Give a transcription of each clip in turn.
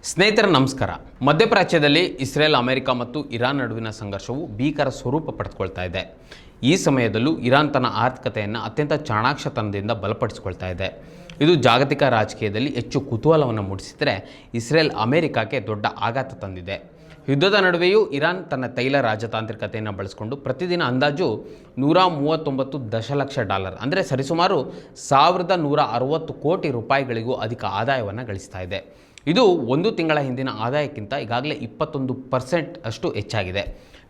ಸ್ನೇಹಿತರೆ ನಮಸ್ಕಾರ. ಮಧ್ಯಪ್ರಾಚ್ಯದಲ್ಲಿ Israel, America ಮತ್ತು ಇರಾನ್ ನಡುವಿನ ಸಂಘರ್ಷವು ಭೀಕರ ಸ್ವರೂಪ ಪಡೆದುಕೊಳ್ತಾ ಇದೆ. ಈ ಸಮಯದಲ್ಲೂ ಇರಾನ್ ತನ್ನ ಆರ್ಥಿಕತೆಯನ್ನು ಅತ್ಯಂತ ಚಾಣಾಕ್ಷತನದಿಂದ ಬಲಪಡಿಸಿಕೊಳ್ತಾ ಇದೆ. ಇದು ಜಾಗತಿಕ ರಾಜಕೀಯದಲ್ಲಿ ಹೆಚ್ಚು ಕುತೂಹಲವನ್ನು ಮೂಡಿಸಿದರೆ ಇಸ್ರೇಲ್ ಅಮೆರಿಕಕ್ಕೆ ದೊಡ್ಡ ಆಘಾತ ತಂದಿದೆ. ಯುದ್ಧದ ನಡುವೆಯೂ ಇರಾನ್ ತನ್ನ ತೈಲ ರಾಜತಾಂತ್ರಿಕತೆಯನ್ನು ಬಳಸಿಕೊಂಡು ಪ್ರತಿದಿನ ಅಂದಾಜು $139 ದಶಲಕ್ಷ ಅಂದರೆ ಸರಿಸುಮಾರು $1,160 ಕೋಟಿ ರೂಪಾಯಿಗಳಿಗೂ ಅಧಿಕ ಆದಾಯವನ್ನು ಗಳಿಸ್ತಾ ಇದೆ. ಇದು ಒಂದು ತಿಂಗಳ ಹಿಂದಿನ ಆದಾಯಕ್ಕಿಂತ ಈಗಾಗಲೇ 21% ಅಷ್ಟು ಹೆಚ್ಚಾಗಿದೆ.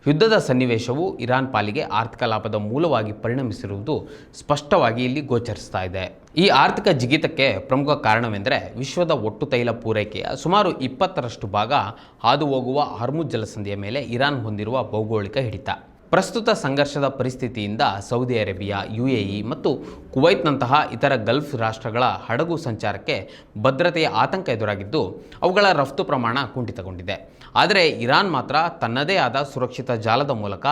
ಯುದ್ಧದ ಸನ್ನಿವೇಶವು ಇರಾನ್ ಪಾಲಿಗೆ ಆರ್ಥಿಕ ಲಾಭದ ಮೂಲವಾಗಿ ಪರಿಣಮಿಸಿರುವುದು ಸ್ಪಷ್ಟವಾಗಿ ಇಲ್ಲಿ ಗೋಚರಿಸ್ತಾ ಇದೆ. ಈ ಆರ್ಥಿಕ ಜಿಗಿತಕ್ಕೆ ಪ್ರಮುಖ ಕಾರಣವೆಂದರೆ ವಿಶ್ವದ ಒಟ್ಟು ತೈಲ ಪೂರೈಕೆಯ ಸುಮಾರು 20% ಭಾಗ ಹಾದು ಹೋಗುವ ಹಾರ್ಮುಜ್ ಜಲಸಂಧಿಯ ಮೇಲೆ ಇರಾನ್ ಹೊಂದಿರುವ ಭೌಗೋಳಿಕ ಹಿಡಿತ. ಪ್ರಸ್ತುತ ಸಂಘರ್ಷದ ಪರಿಸ್ಥಿತಿಯಿಂದ ಸೌದಿ ಅರೇಬಿಯಾ, UAE ಮತ್ತು ಕುವೈತ್ನಂತಹ ಇತರ ಗಲ್ಫ್ ರಾಷ್ಟ್ರಗಳ ಹಡಗು ಸಂಚಾರಕ್ಕೆ ಭದ್ರತೆಯ ಆತಂಕ ಎದುರಾಗಿದ್ದು ಅವುಗಳ ರಫ್ತು ಪ್ರಮಾಣ ಕುಂಠಿತಗೊಂಡಿದೆ. ಆದರೆ ಇರಾನ್ ಮಾತ್ರ ತನ್ನದೇ ಆದ ಸುರಕ್ಷಿತ ಜಾಲದ ಮೂಲಕ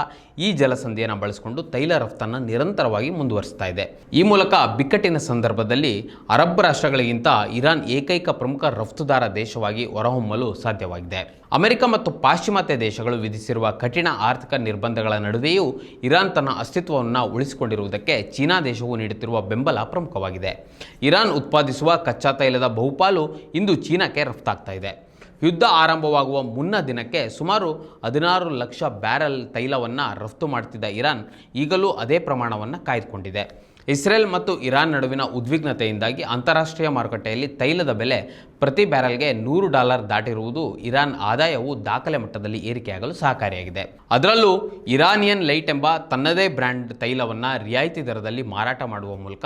ಈ ಜಲಸಂಧಿಯನ್ನು ಬಳಸಿಕೊಂಡು ತೈಲ ರಫ್ತನ್ನು ನಿರಂತರವಾಗಿ ಮುಂದುವರಿಸ್ತಾ ಇದೆ. ಈ ಮೂಲಕ ಬಿಕ್ಕಟ್ಟಿನ ಸಂದರ್ಭದಲ್ಲಿ ಅರಬ್ ರಾಷ್ಟ್ರಗಳಿಗಿಂತ ಇರಾನ್ ಏಕೈಕ ಪ್ರಮುಖ ರಫ್ತುದಾರ ದೇಶವಾಗಿ ಹೊರಹೊಮ್ಮಲು ಸಾಧ್ಯವಾಗಿದೆ. ಅಮೆರಿಕ ಮತ್ತು ಪಾಶ್ಚಿಮಾತ್ಯ ದೇಶಗಳು ವಿಧಿಸಿರುವ ಕಠಿಣ ಆರ್ಥಿಕ ನಿರ್ಬಂಧಗಳ ನಡುವೆಯೂ ಇರಾನ್ ತನ್ನ ಅಸ್ತಿತ್ವವನ್ನು ಉಳಿಸಿಕೊಂಡಿರುವುದಕ್ಕೆ ಚೀನಾ ದೇಶವು ನೀಡುತ್ತಿರುವ ಬೆಂಬಲ ಪ್ರಮುಖವಾಗಿದೆ. ಇರಾನ್ ಉತ್ಪಾದಿಸುವ ಕಚ್ಚಾ ತೈಲದ ಬಹುಪಾಲು ಇಂದು ಚೀನಾಕ್ಕೆ ರಫ್ತಾಗ್ತಾ ಇದೆ. ಯುದ್ಧ ಆರಂಭವಾಗುವ ಮುನ್ನ ದಿನಕ್ಕೆ ಸುಮಾರು 16 ಲಕ್ಷ ಬ್ಯಾರೆಲ್ ತೈಲವನ್ನು ರಫ್ತು ಮಾಡುತ್ತಿದ್ದ ಇರಾನ್ ಈಗಲೂ ಅದೇ ಪ್ರಮಾಣವನ್ನು ಕಾಯ್ದುಕೊಂಡಿದೆ. ಇಸ್ರೇಲ್ ಮತ್ತು ಇರಾನ್ ನಡುವಿನ ಉದ್ವಿಗ್ನತೆಯಿಂದಾಗಿ ಅಂತಾರಾಷ್ಟ್ರೀಯ ಮಾರುಕಟ್ಟೆಯಲ್ಲಿ ತೈಲದ ಬೆಲೆ ಪ್ರತಿ ಬ್ಯಾರೆಲ್ಗೆ $100 ದಾಟಿರುವುದು ಇರಾನ್ ಆದಾಯವು ದಾಖಲೆ ಮಟ್ಟದಲ್ಲಿ ಏರಿಕೆಯಾಗಲು ಸಹಕಾರಿಯಾಗಿದೆ. ಅದರಲ್ಲೂ ಇರಾನಿಯನ್ ಲೈಟ್ ಎಂಬ ತನ್ನದೇ ಬ್ರ್ಯಾಂಡ್ ತೈಲವನ್ನು ರಿಯಾಯಿತಿ ದರದಲ್ಲಿ ಮಾರಾಟ ಮಾಡುವ ಮೂಲಕ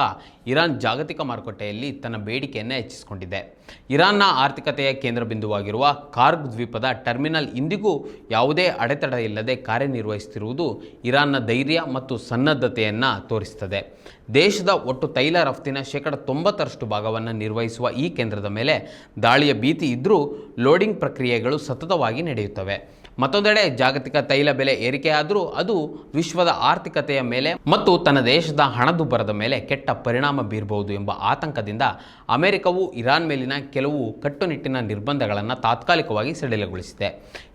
ಇರಾನ್ ಜಾಗತಿಕ ಮಾರುಕಟ್ಟೆಯಲ್ಲಿ ತನ್ನ ಬೇಡಿಕೆಯನ್ನು ಹೆಚ್ಚಿಸಿಕೊಂಡಿದೆ. ಇರಾನ್ನ ಆರ್ಥಿಕತೆಯ ಕೇಂದ್ರ ಬಿಂದುವಾಗಿರುವ ಕಾರ್ಗ್ ದ್ವೀಪದ ಟರ್ಮಿನಲ್ ಇಂದಿಗೂ ಯಾವುದೇ ಅಡೆತಡೆ ಇಲ್ಲದೆ ಕಾರ್ಯನಿರ್ವಹಿಸುತ್ತಿರುವುದು ಇರಾನ್ನ ಧೈರ್ಯ ಮತ್ತು ಸನ್ನದ್ಧತೆಯನ್ನು ತೋರಿಸುತ್ತದೆ. ದೇಶದ ಒಟ್ಟು ತೈಲ ರಫ್ತಿನ 90% ಭಾಗವನ್ನು ನಿರ್ವಹಿಸುವ ಈ ಕೇಂದ್ರದ ಮೇಲೆ ದಾಳಿಯ ಭೀತಿ ಇದ್ದರೂ ಲೋಡಿಂಗ್ ಪ್ರಕ್ರಿಯೆಗಳು ಸತತವಾಗಿ ನಡೆಯುತ್ತವೆ. ಮತ್ತೊಂದೆಡೆ ಜಾಗತಿಕ ತೈಲ ಬೆಲೆ ಏರಿಕೆಯಾದರೂ ಅದು ವಿಶ್ವದ ಆರ್ಥಿಕತೆಯ ಮೇಲೆ ಮತ್ತು ತನ್ನ ದೇಶದ ಹಣದುಬ್ಬರದ ಮೇಲೆ ಕೆಟ್ಟ ಪರಿಣಾಮ ಬೀರಬಹುದು ಎಂಬ ಆತಂಕದಿಂದ ಅಮೆರಿಕವು ಇರಾನ್ ಮೇಲಿನ ಕೆಲವು ಕಟ್ಟುನಿಟ್ಟಿನ ನಿರ್ಬಂಧಗಳನ್ನು ತಾತ್ಕಾಲಿಕವಾಗಿ ಸಡಿಲಗೊಳಿಸಿದೆ.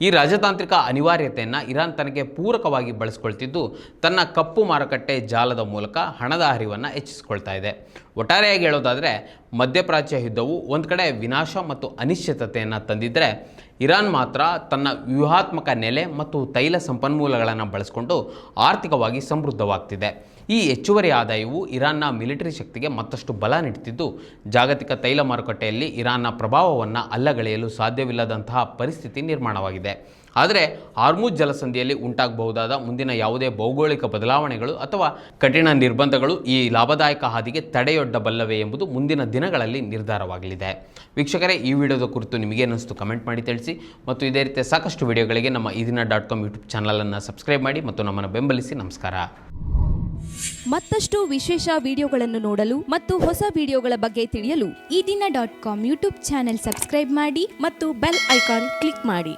ಈ ರಾಜತಾಂತ್ರಿಕ ಅನಿವಾರ್ಯತೆಯನ್ನು ಇರಾನ್ ತನಗೆ ಪೂರಕವಾಗಿ ಬಳಸಿಕೊಳ್ತಿದ್ದು ತನ್ನ ಕಪ್ಪು ಮಾರುಕಟ್ಟೆ ಜಾಲದ ಮೂಲಕ ಹಣದ ಹರಿವನ್ನು ಹೆಚ್ಚಿಸಿಕೊಳ್ತಾ ಇದೆ. ಒಟ್ಟಾರೆಯಾಗಿ ಹೇಳೋದಾದರೆ ಮಧ್ಯಪ್ರಾಚ್ಯ ಯುದ್ಧವು ಒಂದು ಕಡೆ ವಿನಾಶ ಮತ್ತು ಅನಿಶ್ಚಿತತೆಯನ್ನು ತಂದಿದ್ದರೆ ಇರಾನ್ ಮಾತ್ರ ತನ್ನ ವ್ಯೂಹಾತ್ಮಕ ನೆಲೆ ಮತ್ತು ತೈಲ ಸಂಪನ್ಮೂಲಗಳನ್ನು ಬಳಸಿಕೊಂಡು ಆರ್ಥಿಕವಾಗಿ ಸಮೃದ್ಧವಾಗ್ತಿದೆ. ಈ ಹೆಚ್ಚುವರಿ ಆದಾಯವು ಇರಾನ್ನ ಮಿಲಿಟರಿ ಶಕ್ತಿಗೆ ಮತ್ತಷ್ಟು ಬಲ ನೀಡುತ್ತಿದ್ದು ಜಾಗತಿಕ ತೈಲ ಮಾರುಕಟ್ಟೆಯಲ್ಲಿ ಇರಾನ್ನ ಪ್ರಭಾವವನ್ನು ಅಲ್ಲಗಳೆಯಲು ಸಾಧ್ಯವಿಲ್ಲದಂತಹ ಪರಿಸ್ಥಿತಿ ನಿರ್ಮಾಣವಾಗಿದೆ. ಆದರೆ ಹಾರ್ಮುಜ್ ಜಲಸಂಧಿಯಲ್ಲಿ ಉಂಟಾಗಬಹುದಾದ ಮುಂದಿನ ಯಾವುದೇ ಭೌಗೋಳಿಕ ಬದಲಾವಣೆಗಳು ಅಥವಾ ಕಠಿಣ ನಿರ್ಬಂಧಗಳು ಈ ಲಾಭದಾಯಕ ಹಾದಿಗೆ ತಡೆಯೊಡ್ಡಬಲ್ಲವೇ ಎಂಬುದು ಮುಂದಿನ ದಿನಗಳಲ್ಲಿ ನಿರ್ಧಾರವಾಗಲಿದೆ. ವೀಕ್ಷಕರೇ, ಈ ವಿಡಿಯೋದ ಕುರಿತು ನಿಮಗೇನಿಸ್ತು ಕಮೆಂಟ್ ಮಾಡಿ ತಿಳಿಸಿ ಮತ್ತು ಇದೇ ರೀತಿಯ ಸಾಕಷ್ಟು ವಿಡಿಯೋಗಳಿಗೆ ನಮ್ಮ ಇದೀನ.com ಯೂಟ್ಯೂಬ್ ಚಾನಲನ್ನು ಸಬ್ಸ್ಕ್ರೈಬ್ ಮಾಡಿ ಮತ್ತು ನಮ್ಮನ್ನು ಬೆಂಬಲಿಸಿ. ನಮಸ್ಕಾರ. ಮತ್ತಷ್ಟು ವಿಶೇಷ ವಿಡಿಯೋಗಳನ್ನು ನೋಡಲು ಮತ್ತು ಹೊಸ ವಿಡಿಯೋಗಳ ಬಗ್ಗೆ ತಿಳಿಯಲು ಇದೀನ.com ಯೂಟ್ಯೂಬ್ ಚಾನೆಲ್ ಸಬ್ಸ್ಕ್ರೈಬ್ ಮಾಡಿ ಮತ್ತು ಬೆಲ್ ಐಕಾನ್ ಕ್ಲಿಕ್ ಮಾಡಿ.